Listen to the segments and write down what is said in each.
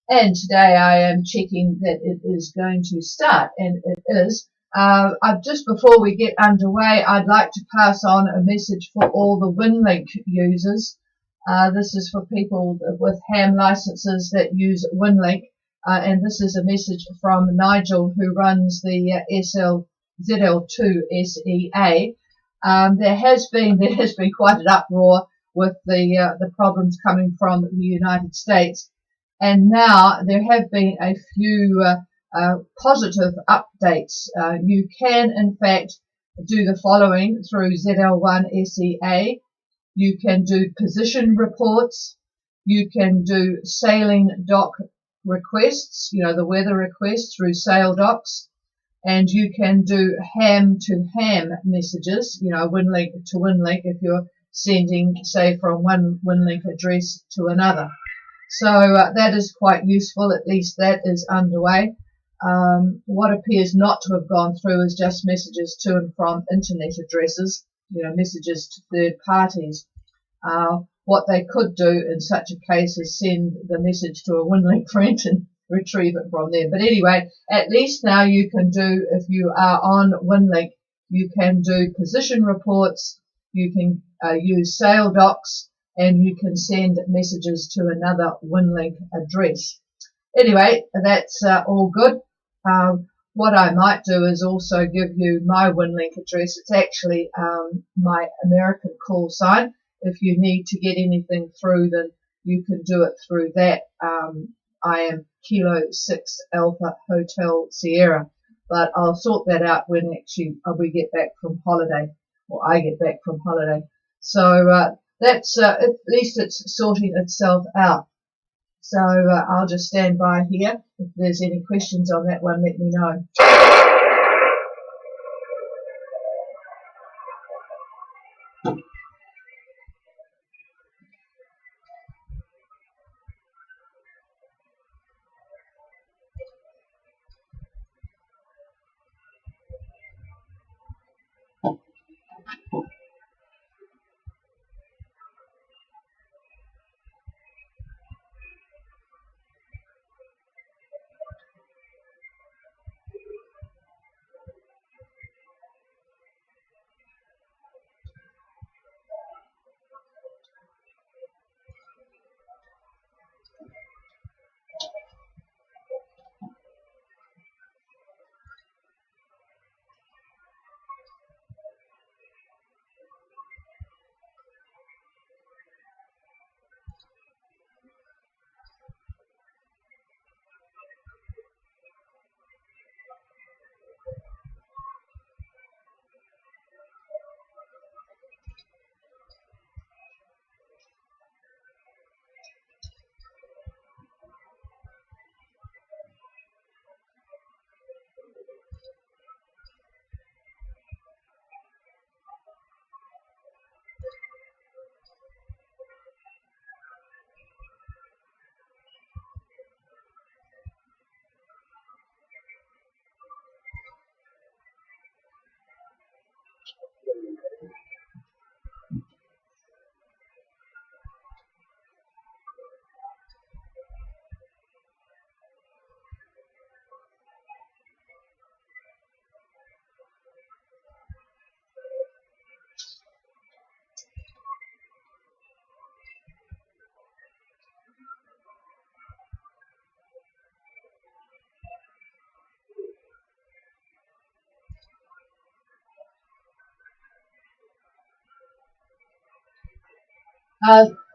And today I am checking that it is going to start, and it is. Just before we get underway, I'd like to pass on a message for all the WinLink users. This is for people with ham licenses that use WinLink, and this is a message from Nigel, who runs the ZL2 SEA. There has been quite an uproar with the problems coming from the United States. And now there have been a few positive updates. You can, in fact, do the following through ZL1 SEA. You can do position reports. You can do sailing dock requests, the weather requests through SailDocs. And you can do ham-to-ham messages, WinLink to WinLink if you're sending, say, from one WinLink address to another. So that is quite useful. At least that is underway. What appears not to have gone through is just messages to and from internet addresses, messages to third parties. What they could do in such a case is send the message to a WinLink friend and retrieve it from there. But anyway, at least now you can do, if you are on WinLink, you can do position reports, you can use SailDocs, and you can send messages to another WinLink address. Anyway, that's all good. What I might do is also give you my WinLink address. It's actually my American call sign. If you need to get anything through, then you can do it through that. I am Kilo 6 Alpha Hotel Sierra, but I'll sort that out when actually we get back from holiday, or I get back from holiday. So that's at least it's sorting itself out. So I'll just stand by here. If there's any questions on that one, let me know.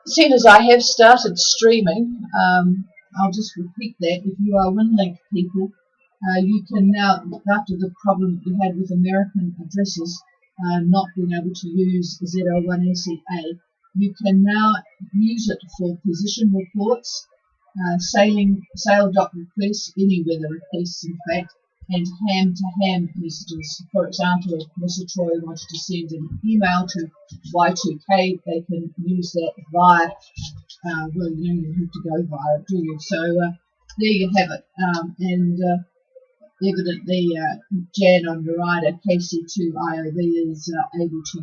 Seeing as I have started streaming, I'll just repeat that. If you are WinLink people, you can now, after the problem we had with American addresses not being able to use ZL1 SEA, you can now use it for position reports, SailDoc requests, any weather requests in fact, and ham-to-ham messages. For example, if Mr. Troy wanted to send an email to Y2K, they can use that via, well, you don't have to go via it, do you? So there you have it. Evidently, Jan on Narida KC2IOV is able to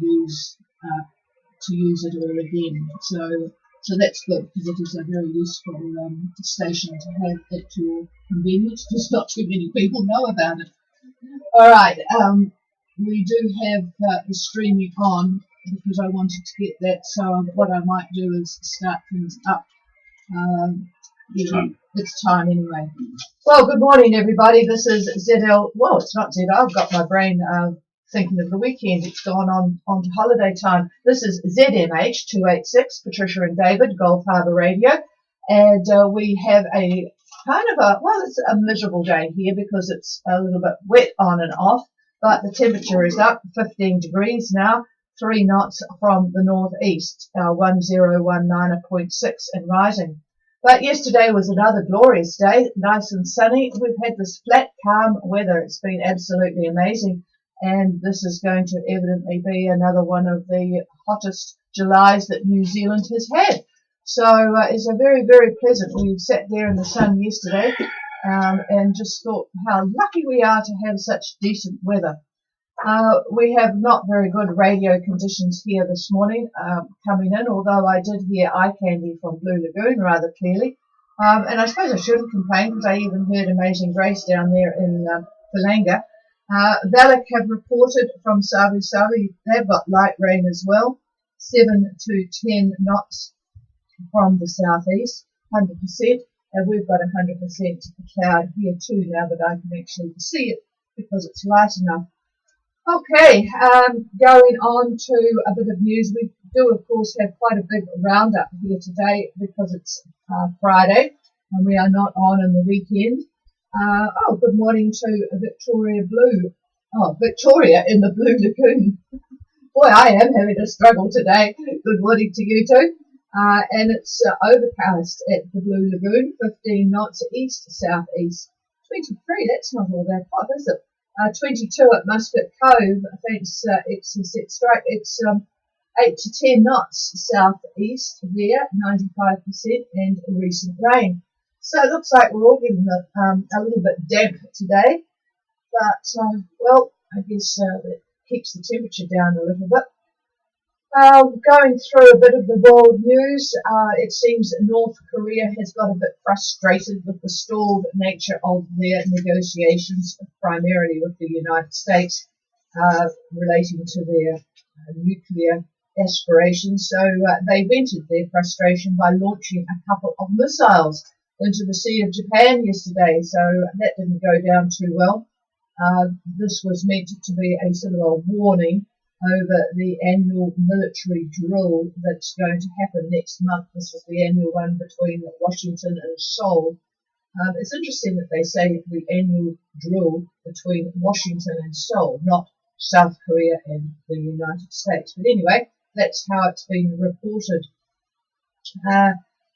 use it all again. So So that's good because it is a very useful station to have at your convenience because not too many people know about it. All right, we do have the streaming on because I wanted to get that. So what I might do is start things up. It's time anyway. Well, good morning, everybody. This is ZL. Well, it's not ZL. I've got my brain thinking of the weekend. It's gone on to holiday time. This is ZMH 286, Patricia and David, Gulf Harbour Radio. And we have a kind of it's a miserable day here because it's a little bit wet on and off. But the temperature is up 15 degrees now, 3 knots from the northeast, 1019.6 and rising. But yesterday was another glorious day, nice and sunny. We've had this flat, calm weather. It's been absolutely amazing. And this is going to evidently be another one of the hottest Julys that New Zealand has had. So it's a very, very pleasant. We sat there in the sun yesterday and just thought how lucky we are to have such decent weather. We have not very good radio conditions here this morning coming in, although I did hear eye candy from Blue Lagoon rather clearly. And I suppose I shouldn't complain because I even heard Amazing Grace down there in Palanga. Valak have reported from Savi Savi. They've got light rain as well, 7 to 10 knots from the southeast, 100%. And we've got 100% cloud here too now that I can actually see it because it's light enough. Okay, going on to a bit of news. We do, of course, have quite a big roundup here today because it's Friday and we are not on the weekend. Good morning to Victoria Blue. Oh, Victoria in the Blue Lagoon. Boy, I am having a struggle today. Good morning to you too. And it's overcast at the Blue Lagoon, 15 knots east-southeast. 23, that's not all that hot, is it? 22 at Muscat Cove, thanks XZ Strike. It's 8 to 10 knots southeast there, 95%, and recent rain. So it looks like we're all getting a little bit damp today, but I guess that keeps the temperature down a little bit. Going through a bit of the world news, it seems that North Korea has got a bit frustrated with the stalled nature of their negotiations, primarily with the United States, relating to their nuclear aspirations. So they vented their frustration by launching a couple of missiles into the Sea of Japan yesterday. So that didn't go down too well. This was meant to be a sort of a warning over the annual military drill that's going to happen next month. This is the annual one between Washington and Seoul. It's interesting that they say the annual drill between Washington and Seoul, not South Korea and the United States. But anyway, that's how it's been reported.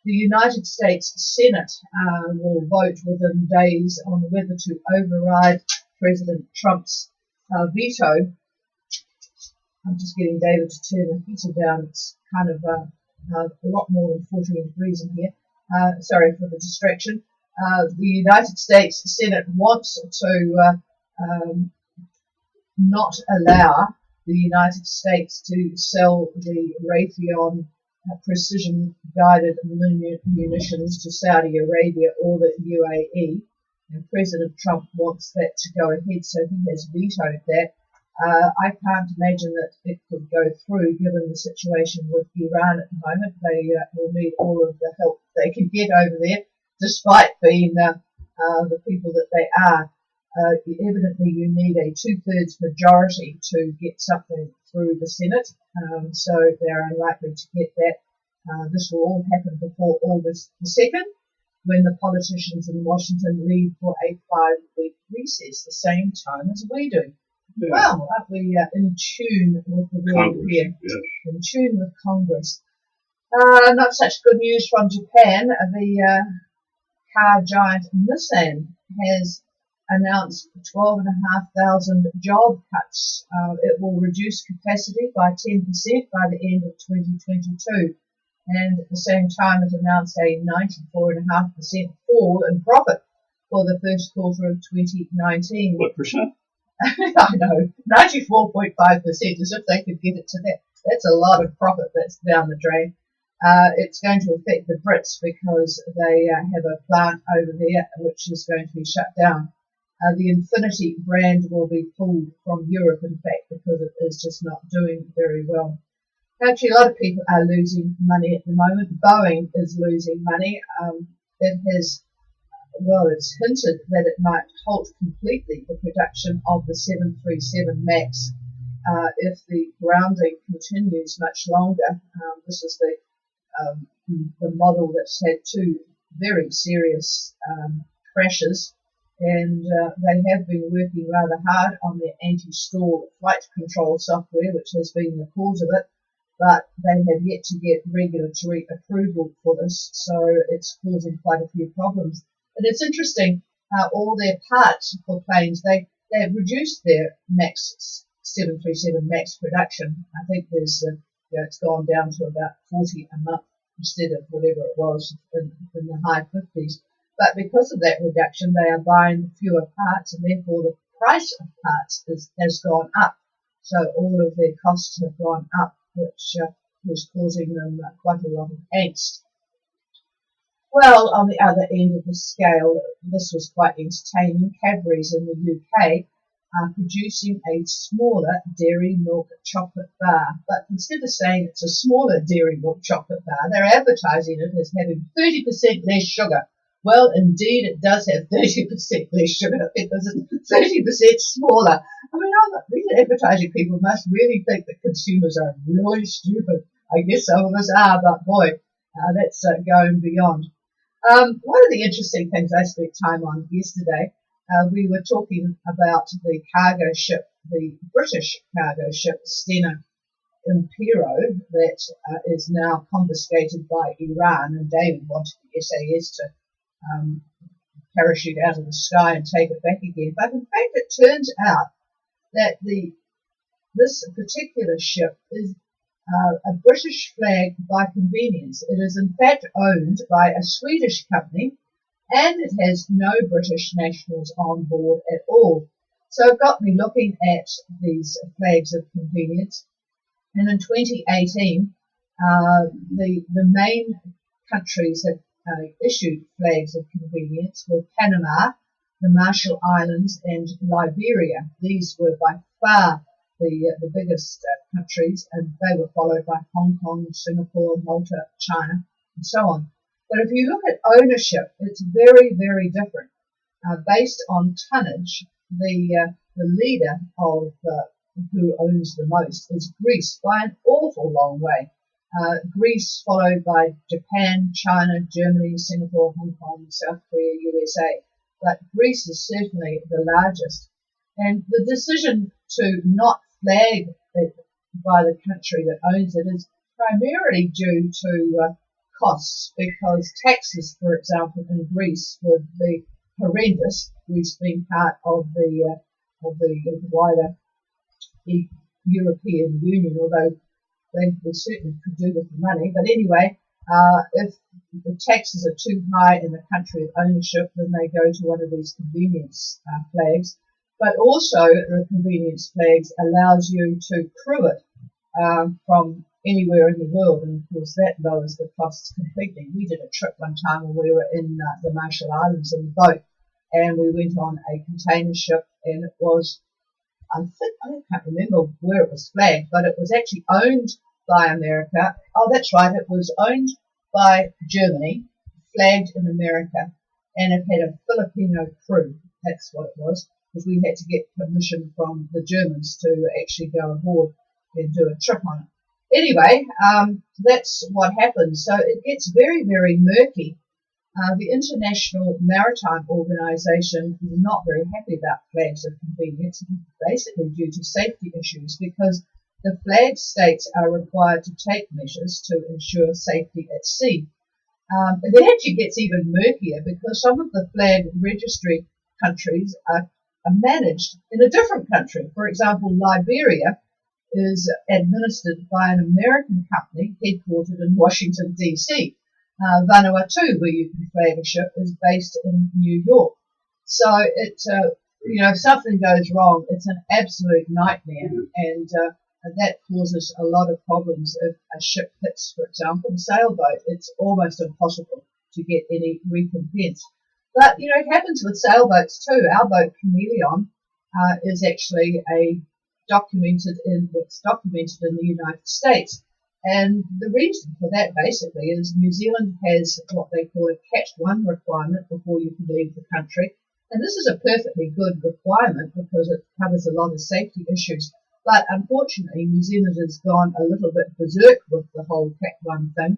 The United States Senate will vote within days on whether to override President Trump's veto. I'm just getting David to turn the heater down. It's kind of a lot more than 14 degrees in here. Sorry for the distraction. The United States Senate wants to not allow the United States to sell the Raytheon precision-guided munitions to Saudi Arabia or the UAE. And President Trump wants that to go ahead, so he has vetoed that. I can't imagine that it could go through given the situation with Iran at the moment. They will need all of the help they can get over there, despite being the people that they are. Evidently, you need a 2/3 majority to get something through the Senate, so they're unlikely to get that. This will all happen before August the 2nd, when the politicians in Washington leave for a 5-week recess, the same time as we do. Yeah. Well, aren't we in tune with the world here? Yes. In tune with Congress. Not such good news from Japan. The car giant Nissan has announced 12,500 job cuts. It will reduce capacity by 10% by the end of 2022. And at the same time, it announced a 94.5% fall in profit for the first quarter of 2019. What percent? I know, 94.5%, as if they could get it to that. That's a lot of profit that's down the drain. It's going to affect the Brits because they have a plant over there which is going to be shut down. The Infinity brand will be pulled from Europe, in fact, because it is just not doing very well. Actually, a lot of people are losing money at the moment. Boeing is losing money. It has, well, it's hinted that it might halt completely the production of the 737 MAX if the grounding continues much longer. This is the model that's had two very serious crashes, and they have been working rather hard on their anti-stall flight control software, which has been the cause of it, but they have yet to get regulatory approval for this, so it's causing quite a few problems. And it's interesting how all their parts for planes, they have reduced their MAX 737 MAX production. I think there's it's gone down to about 40 a month instead of whatever it was in the high 50s. But because of that reduction, they are buying fewer parts, and therefore the price of parts has gone up. So all of their costs have gone up, which is causing them quite a lot of angst. Well, on the other end of the scale, this was quite entertaining. Cadbury's in the UK are producing a smaller dairy milk chocolate bar. But instead of saying it's a smaller dairy milk chocolate bar, they're advertising it as having 30% less sugar. Well, indeed, it does have 30% less sugar because it's 30% smaller. I mean, these advertising people must really think that consumers are really stupid. I guess some of us are, but boy, that's going beyond. One of the interesting things I spent time on yesterday, we were talking about the cargo ship, the British cargo ship Stena Impero, that is now confiscated by Iran, and David wanted the SAS to parachute out of the sky and take it back again. But in fact, it turns out that this particular ship is a British flag by convenience. It is in fact owned by a Swedish company, and it has no British nationals on board at all. So it got me looking at these flags of convenience. And in 2018, the main countries that issued flags of convenience were Panama, the Marshall Islands, and Liberia. These were by far the biggest countries, and they were followed by Hong Kong, Singapore, Malta, China, and so on. But if you look at ownership, it's very, very different. Based on tonnage, the leader of who owns the most is Greece by an awful long way. Greece followed by Japan, China, Germany, Singapore, Hong Kong, South Korea, USA. But Greece is certainly the largest. And the decision to not flag it by the country that owns it is primarily due to costs, because taxes, for example, in Greece would be horrendous. Greece being part of the wider European Union, although they certainly could do with the money. But anyway, if the taxes are too high in the country of ownership, then they go to one of these convenience flags. But also, the convenience flags allows you to crew it from anywhere in the world, and of course that lowers the costs completely. We did a trip one time when we were in the Marshall Islands in the boat, and we went on a container ship, and it was, I can't remember where it was flagged, but it was actually owned by America. Oh, that's right, it was owned by Germany, flagged in America, and it had a Filipino crew. That's what it was, because we had to get permission from the Germans to actually go aboard and do a trip on it. Anyway, that's what happens. So it gets very, very murky. The International Maritime Organization is not very happy about flags of convenience, basically due to safety issues, because the flag states are required to take measures to ensure safety at sea. It actually gets even murkier because some of the flag registry countries are managed in a different country. For example, Liberia is administered by an American company headquartered in Washington, D.C. Vanuatu, where you can flag a ship, is based in New York. So it, if something goes wrong, it's an absolute nightmare. And and that causes a lot of problems. If a ship hits, for example, a sailboat, it's almost impossible to get any recompense. But, it happens with sailboats too. Our boat, Chameleon, is actually it's documented in the United States. And the reason for that basically is New Zealand has what they call a Cat 1 requirement before you can leave the country. And this is a perfectly good requirement because it covers a lot of safety issues. But unfortunately, New Zealand has gone a little bit berserk with the whole Cat 1 thing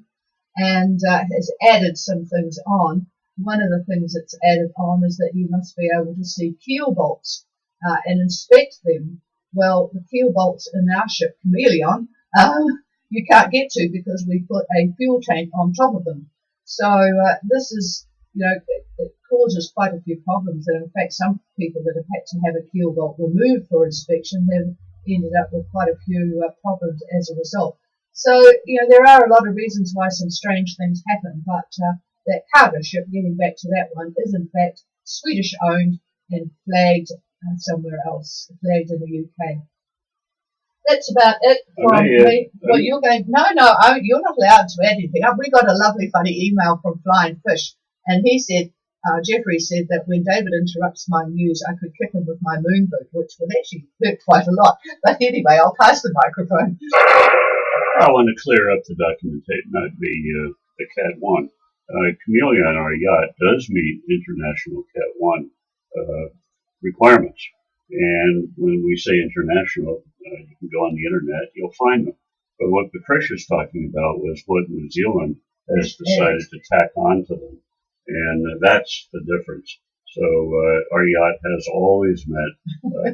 and has added some things on. One of the things that's added on is that you must be able to see keel bolts and inspect them. Well, the keel bolts in our ship, Chameleon, you can't get to because we put a fuel tank on top of them. So this is, it causes quite a few problems. And in fact, some people that have had to have a keel bolt removed for inspection have ended up with quite a few problems as a result. So, there are a lot of reasons why some strange things happen, but that cargo ship, getting back to that one, is in fact Swedish owned and flagged somewhere else, flagged in the UK. That's about it from me. Well, you're going, no, you're not allowed to add anything. We got a lovely, funny email from Flying Fish, and he said, Jeffrey said that when David interrupts my news, I could kick him with my moon boot, which would actually hurt quite a lot. But anyway, I'll pass the microphone. I want to clear up the documentation, not the Cat 1. Chameleon, our yacht, does meet international Cat 1 requirements. And when we say international, you can go on the internet, you'll find them. But what Patricia's talking about was what New Zealand has decided to tack on to them. And that's the difference. So our yacht has always met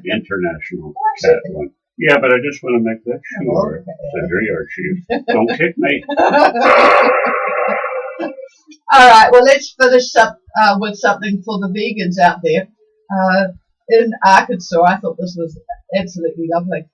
international Cat 1. Yeah, but I just want to make that sure. So here you are, Chief. Don't kick me. All right, well, let's finish up with something for the vegans out there. In Arkansas, I thought this was absolutely lovely.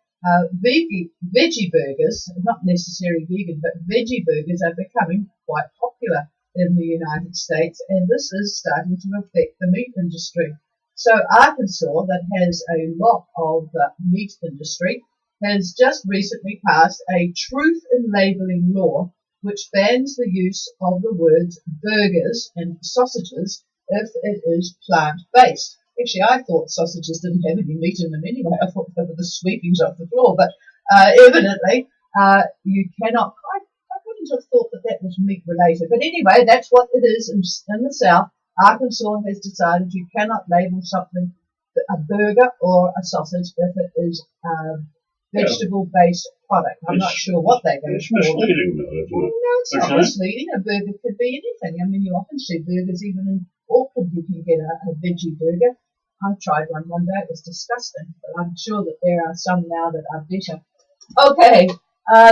Veggie burgers, not necessarily vegan, but veggie burgers are becoming quite popular in the United States, and this is starting to affect the meat industry. So Arkansas, that has a lot of meat industry, has just recently passed a truth in labeling law which bans the use of the words burgers and sausages if it is plant-based. Actually, I thought sausages didn't have any meat in them anyway. I thought they were the sweepings off the floor. But evidently, you cannot. I wouldn't have thought that was meat related. But anyway, that's what it is in the South. Arkansas has decided you cannot label something a burger or a sausage if it is a vegetable-based product. I'm not sure what they're going to call it. It's misleading, though, isn't it? No, it's not misleading. A burger could be anything. I mean, you often see burgers even in Auckland. You can get a veggie burger. I tried one day. It was disgusting, but I'm sure that there are some now that are better. Okay,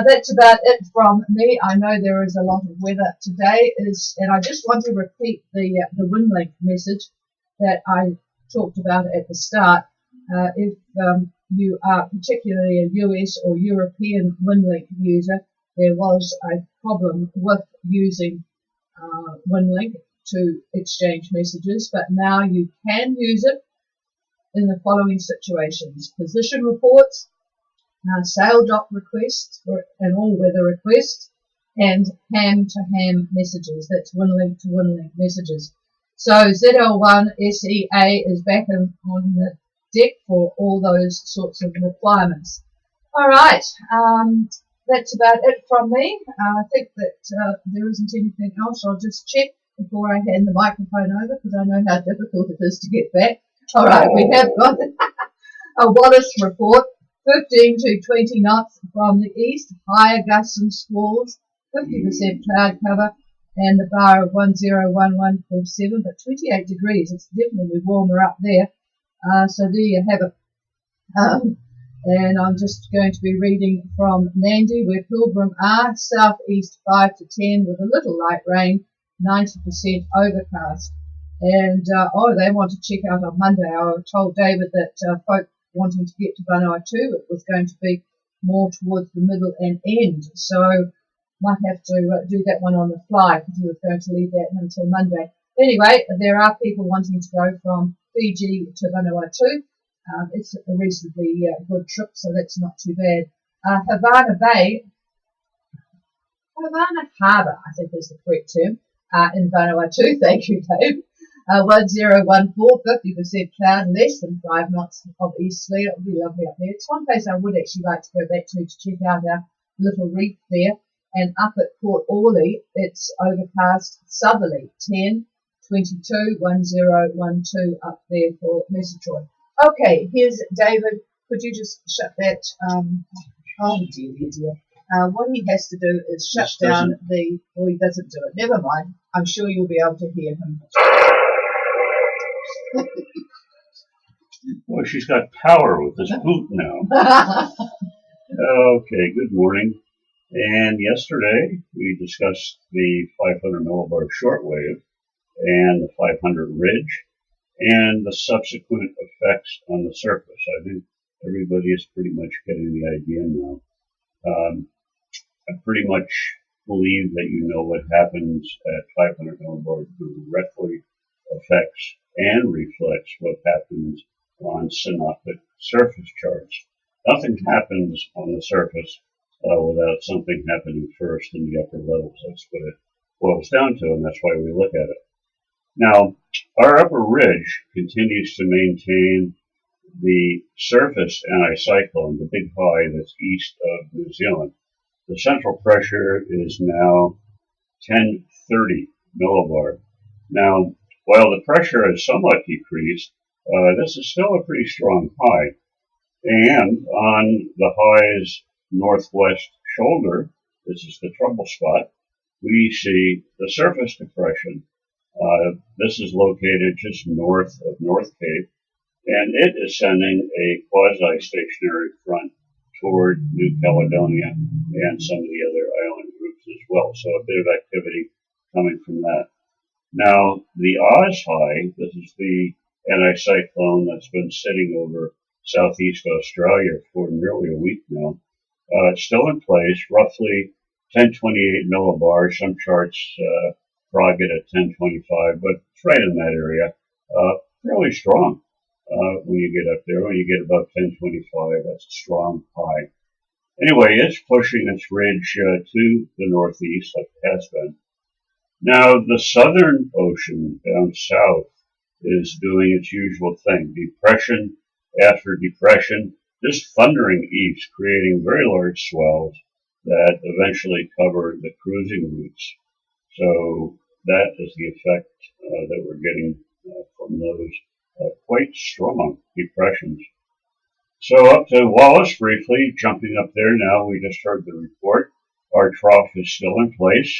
that's about it from me. I know there is a lot of weather today, and I just want to repeat the WinLink message that I talked about at the start. If you are particularly a US or European WinLink user, there was a problem with using WinLink to exchange messages, but now you can use it in the following situations: position reports, sail dock requests, and all-weather requests, and ham-to-ham messages. That's WinLink to WinLink messages. So ZL1 SEA is back on the deck for all those sorts of requirements. All right, that's about it from me. I think that there isn't anything else. I'll just check before I hand the microphone over because I know how difficult it is to get back. All right, we have got a Wallace report, 15 to 20 knots from the east, higher gusts and squalls, 50% cloud cover, and the bar of 1011.7, but 28 degrees. It's definitely warmer up there. So there you have it. And I'm just going to be reading from Nandi, where Pilgrim are, southeast 5 to 10 with a little light rain, 90% overcast. And, they want to check out on Monday. I told David that folk wanting to get to Vanuatu, it was going to be more towards the middle and end. So might have to do that one on the fly because he was going to leave that until Monday. Anyway, there are people wanting to go from Fiji to Vanuatu. It's a reasonably good trip, so that's not too bad. Havana Bay, Havana Harbour, I think is the correct term, in Vanuatu. Thank you, Dave. 1014, 50% cloud, less than 5 knots of easterly. It would be lovely up there. It's one place I would actually like to go back to check out our little reef there. And up at Port Orley, it's overcast southerly, 10, 22, 1012 up there for Messatroy. Okay, here's David. Could you just shut that? Oh dear, dear. What he has to do is shut down the. Well, he doesn't do it. Never mind. I'm sure you'll be able to hear him. Well, she's got power with this boot now. Okay, good morning. And yesterday we discussed the 500 millibar shortwave and the 500 ridge and the subsequent effects on the surface. I think everybody is pretty much getting the idea now. I pretty much believe that you know what happens at 500 millibar directly affects and reflects what happens on synoptic surface charts. Nothing happens on the surface without something happening first in the upper levels. That's what it boils down to, and that's why we look at it. Now, our upper ridge continues to maintain the surface anticyclone, the big high that's east of New Zealand. The central pressure is now 1030 millibar. Now, while the pressure has somewhat decreased, this is still a pretty strong high. And on the high's northwest shoulder, this is the trouble spot, we see the surface depression. This is located just north of North Cape, and it is sending a quasi-stationary front toward New Caledonia and some of the other island groups as well. So a bit of activity coming from that. Now, the Oz high, this is the anticyclone that's been sitting over southeast Australia for nearly a week now. It's still in place, roughly 1028 millibar. Some charts prog it at 1025, but it's right in that area. Fairly strong when you get up there. When you get above 1025, that's a strong high. Anyway, it's pushing its ridge to the northeast, like it has been. Now, the Southern Ocean down south is doing its usual thing. Depression after depression, just thundering east, creating very large swells that eventually cover the cruising routes. So that is the effect that we're getting from those quite strong depressions. So up to Wallace briefly, jumping up there now, we just heard the report. Our trough is still in place.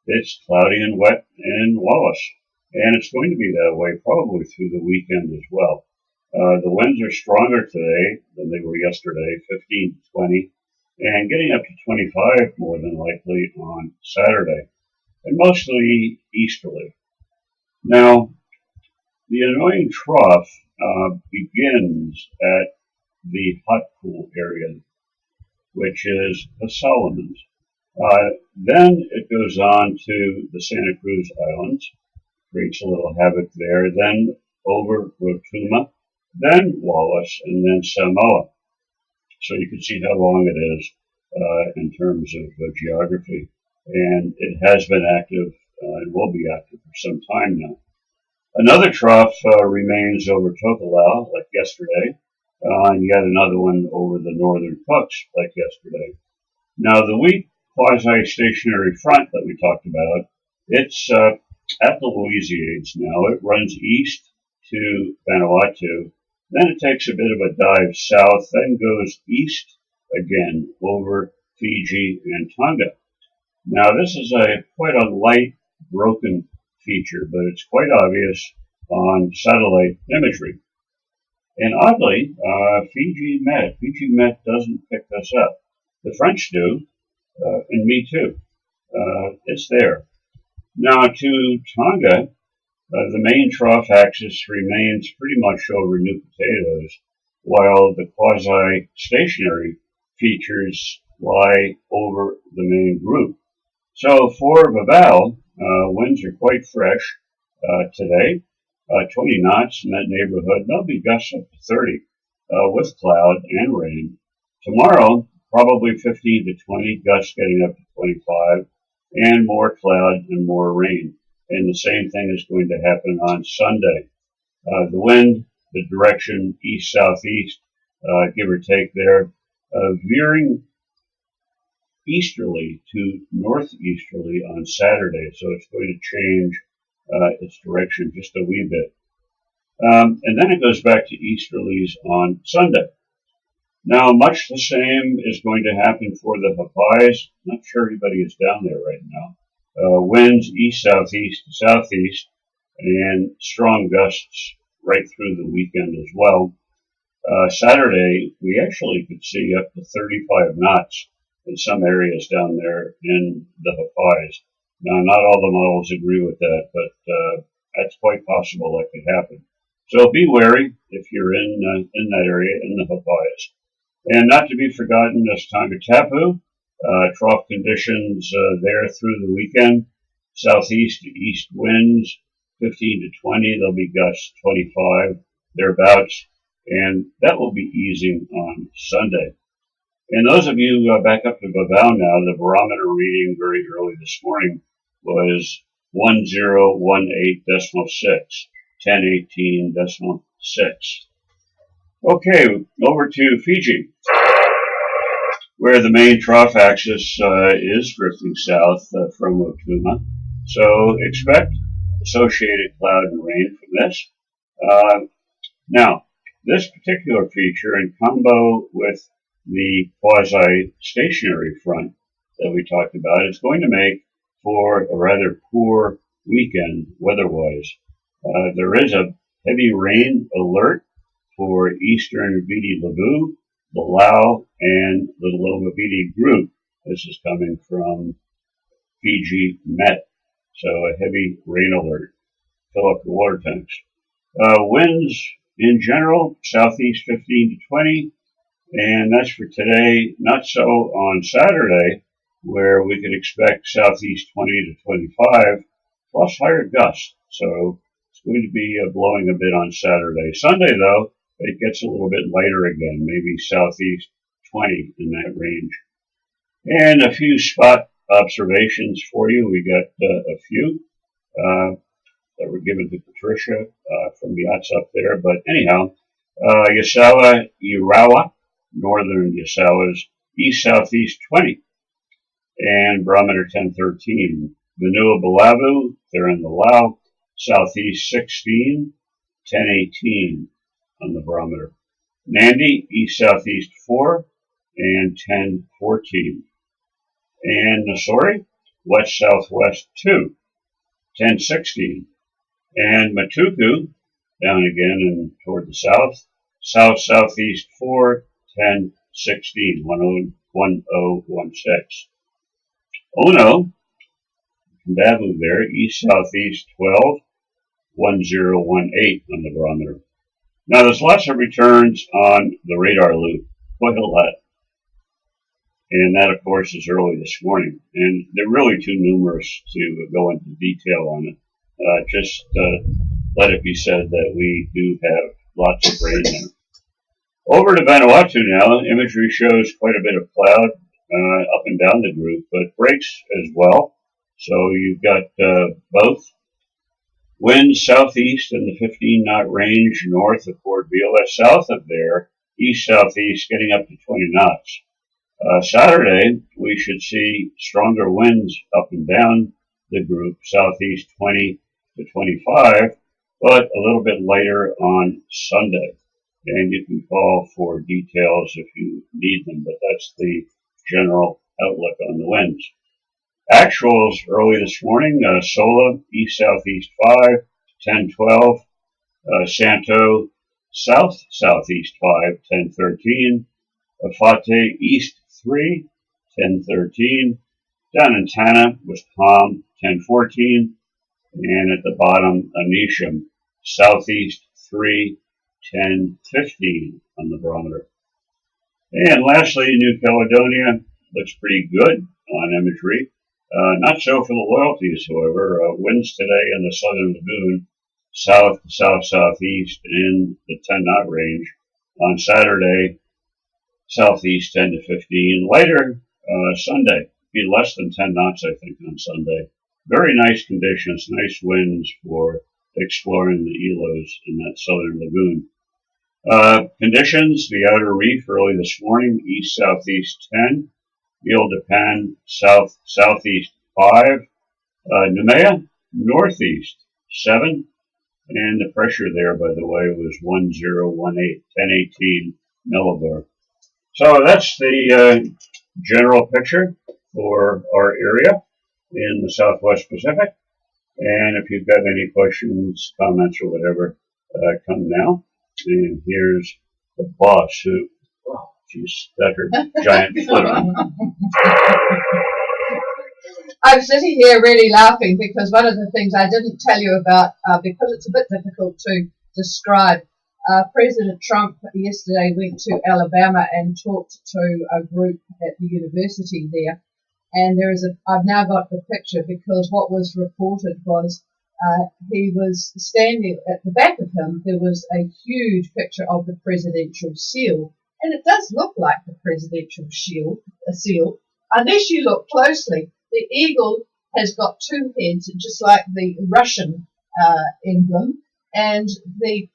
It's cloudy and wet in Wallace, and it's going to be that way probably through the weekend as well. The winds are stronger today than they were yesterday, 15 to 20, and getting up to 25 more than likely on Saturday, and mostly easterly. Now, the annoying trough begins at the hot pool area, which is the Solomons. Then it goes on to the Santa Cruz Islands, creates a little havoc there, then over Rotuma, then Wallace, and then Samoa. So you can see how long it is in terms of geography. And it has been active and will be active for some time now. Another trough remains over Tokelau, like yesterday, and yet another one over the northern Cooks, like yesterday. Now, the weak quasi-stationary front that we talked about, it's at the Louisiades now. It runs east to Vanuatu, then it takes a bit of a dive south, then goes east again over Fiji and Tonga. Now, this is quite a light, broken feature, but it's quite obvious on satellite imagery. And oddly, Fiji Met doesn't pick this up. The French do, and me too. It's there. Now to Tonga, the main trough axis remains pretty much over New Potatoes, while the quasi-stationary features lie over the main group. So for Vavau, winds are quite fresh today, 20 knots in that neighborhood. There'll be gusts up to 30 with cloud and rain. Tomorrow, probably 15 to 20, gusts getting up to 25, and more cloud and more rain. And the same thing is going to happen on Sunday. The wind, the direction east-southeast, give or take there, veering easterly to northeasterly on Saturday, so it's going to change its direction just a wee bit. And then it goes back to easterlies on Sunday. Now, much the same is going to happen for the Hawaiis. Not sure everybody is down there right now. Winds east-southeast to southeast, and strong gusts right through the weekend as well. Saturday, we actually could see up to 35 knots in some areas down there in the Hawaiis. Now, not all the models agree with that, but that's quite possible that could happen. So be wary if you're in that area in the Hawaiis. And not to be forgotten is Tongatapu. Trough conditions there through the weekend. Southeast to east winds, 15 to 20. There'll be gusts 25, thereabouts. And that will be easing on Sunday. And those of you back up to Vavau now, the barometer reading very early this morning was 1018.6, 1018.6. Okay, over to Fiji, where the main trough axis is drifting south from Rotuma. So expect associated cloud and rain from this. Now, this particular feature, in combo with the quasi-stationary front that we talked about, is going to make for a rather poor weekend weather-wise. There is a heavy rain alert for eastern Viti Levu, the Lau, and the Lomaviti group. This is coming from Fiji Met. So a heavy rain alert. Fill up the water tanks. Winds in general, southeast 15 to 20. And that's for today. Not so on Saturday, where we could expect southeast 20 to 25, plus higher gusts. So it's going to be blowing a bit on Saturday. Sunday, though, it gets a little bit lighter again, maybe southeast 20 in that range. And a few spot observations for you. We got a few that were given to Patricia from the yachts up there. But anyhow, Yasawa, Urawa, northern Yasawas, east-southeast 20, and barometer 1013. Vanua Balavu, they're in the Lau, southeast 16, 1018 on the barometer. Nandi, east-southeast 4, and 1014. And Nasori, west-southwest 2, 1016. And Matuku, down again and toward the south, south-southeast 4, 1016, 1016. Ono, Davu there, east-southeast 12, 1018 on the barometer. Now, there's lots of returns on the radar loop, quite a lot. And that, of course, is early this morning. And they're really too numerous to go into detail on it. Just let it be said that we do have lots of rain there. Over to Vanuatu now, imagery shows quite a bit of cloud up and down the group, but breaks as well. So you've got both. Winds southeast in the 15-knot range north of Port Vila, south of there, east-southeast getting up to 20 knots. Saturday, we should see stronger winds up and down the group, southeast 20 to 25, but a little bit lighter on Sunday. And you can call for details if you need them, but that's the general outlook on the winds. Actuals early this morning, Sola, east-southeast 5, 1012, Santo, south-southeast 5, 1013, Afate, east 3, 1013, down in Tana was calm, 1014, and at the bottom, Anisham, southeast 3, 1015 on the barometer. And lastly, New Caledonia looks pretty good on imagery. Not so for the loyalties, however. Winds today in the southern lagoon, south to south-southeast in the 10-knot range. On Saturday, southeast 10 to 15. Later Sunday, be less than 10 knots, I think, on Sunday. Very nice conditions, nice winds for exploring the Elos in that southern lagoon. Conditions, the outer reef early this morning, east-southeast 10. Isle de Pan, southeast 5. Noumea, northeast 7. And the pressure there, by the way, was 1018 millibar. So that's the general picture for our area in the Southwest Pacific. And if you've got any questions, comments, or whatever, come now. And here's the boss who, oh, she stuttered giant foot on. I'm sitting here really laughing because one of the things I didn't tell you about, because it's a bit difficult to describe, President Trump yesterday went to Alabama and talked to a group at the university there. And I've now got the picture because what was reported was he was standing at the back of him. There was a huge picture of the presidential seal. And it does look like the presidential seal, unless you look closely. The eagle has got two heads, just like the Russian emblem, and the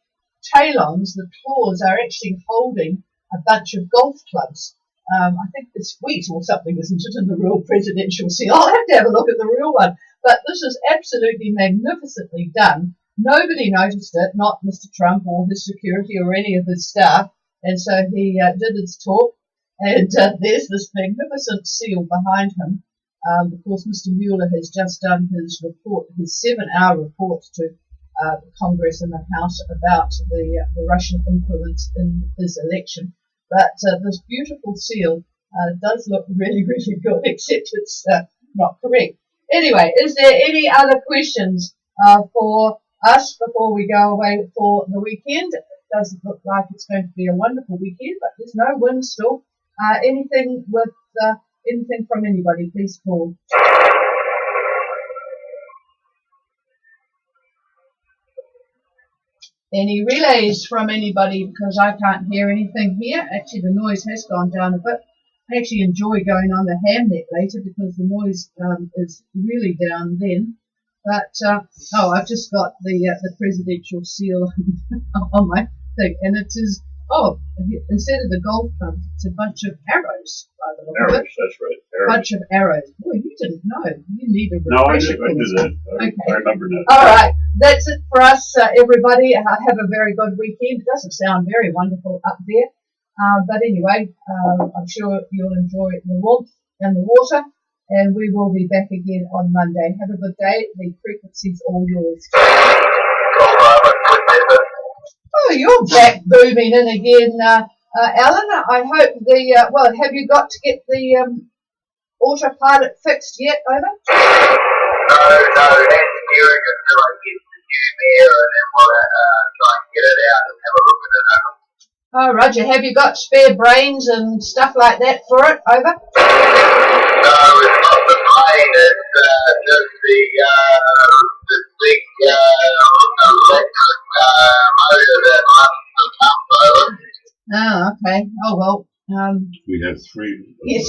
talons, the claws, are actually holding a bunch of golf clubs. I think it's wheat or something, isn't it, in the real presidential seal? I'll have to have a look at the real one. But this is absolutely magnificently done. Nobody noticed it, not Mr. Trump or his security or any of his staff. And so he did his talk, and there's this magnificent seal behind him. Of course, Mr. Mueller has just done his report, his 7-hour report to Congress and the House about the Russian influence in his election. But this beautiful seal does look really, really good, except it's not correct. Anyway, is there any other questions for us before we go away for the weekend? It doesn't look like it's going to be a wonderful weekend, but there's no wind still. Anything from anybody, please call. Any relays from anybody, because I can't hear anything here. Actually, the noise has gone down a bit. I actually enjoy going on the Hamnet later because the noise is really down then. But, I've just got the presidential seal on my thing, and it is, instead of the golf clubs, it's a bunch of arrows, by the look of it. That's right. A bunch of arrows. Boy, you didn't know. You need a No, refresher. I knew that. Okay. I remember that. All right. That's it for us, everybody. Have a very good weekend. It doesn't sound very wonderful up there. But anyway, I'm sure you'll enjoy the warmth and the water. And we will be back again on Monday. Have a good day. The frequency's all yours. Oh, you're back booming in again, Alan. I hope have you got to get the autopilot fixed yet, over? No, engineering until I get the new mirror and then we'll try and get it out and have a look at it. Oh, Roger. Have you got spare brains and stuff like that for it, over? No, it's not the brain, it's just the big electric motor that runs the pump, over. Oh, okay. Oh, well. We have 3. Yes,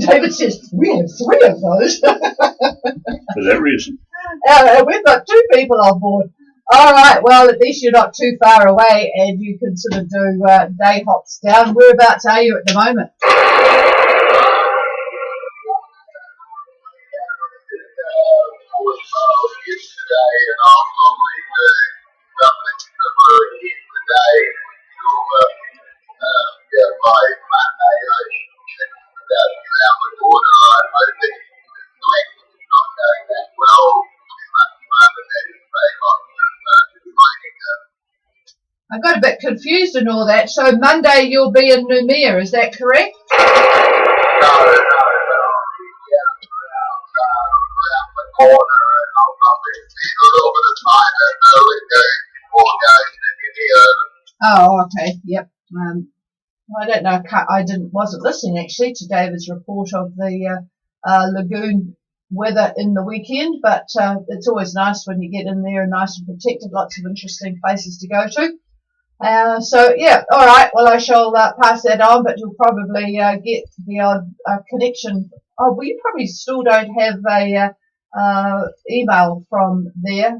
David says, we have 3 of those. For that reason. We've got 2 people on board. All right, well, at least you're not too far away and you can sort of do day hops down. Whereabouts are you at the moment? Yesterday, and I'll probably do something similar again today by Monday. I should check about around the corner. I'm hoping the election's not going that well. I got a bit confused in all that. So Monday you'll be in Noumea, is that correct? No, I'll be around the corner and I'll probably spend a little bit of time at Burlington before going to Noumea. Oh, okay, yep. I don't know. Wasn't listening actually to David's report of the lagoon weather in the weekend, but it's always nice when you get in there and nice and protected. Lots of interesting places to go to. So yeah, all right. Well, I shall pass that on, but you'll probably get the odd connection. Oh, well, you probably still don't have a email from there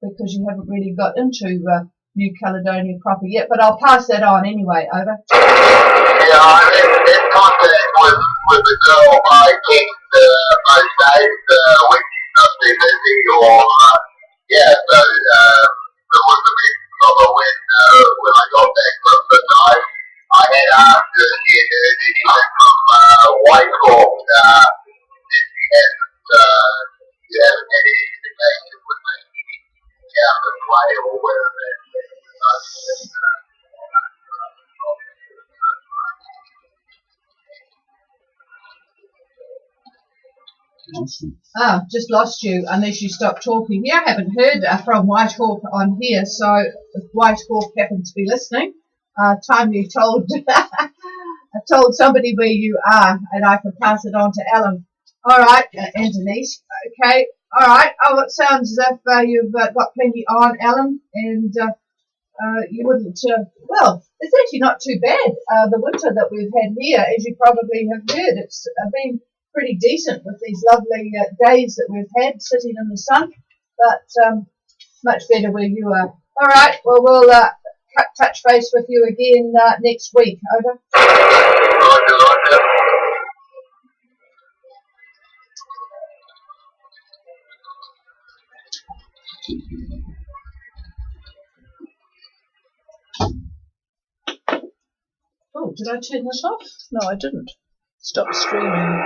because you haven't really got into New Caledonia proper yet. But I'll pass that on anyway. Over. Yeah, I'm in contact with the girl by text most days when she must be busy or yeah. So there was a bit of a when I got back from the night. I had asked her if she had heard anything from Whitehawk. She hasn't had any communication with me out this way or whether Awesome. Just lost you unless you stop talking. Yeah, I haven't heard from Whitehawk on here, so if Whitehawk happened to be listening, timely told told somebody where you are, and I can pass it on to Alan. All right, and Denise. Okay, all right. Oh, it sounds as if you've got plenty on, Alan, and you wouldn't. Well, it's actually not too bad. The winter that we've had here, as you probably have heard, it's been pretty decent with these lovely days that we've had sitting in the sun, but much better where you are. All right, well, we'll touch base with you again next week. Over. Oh, did I turn this off? No, I didn't. Stop streaming.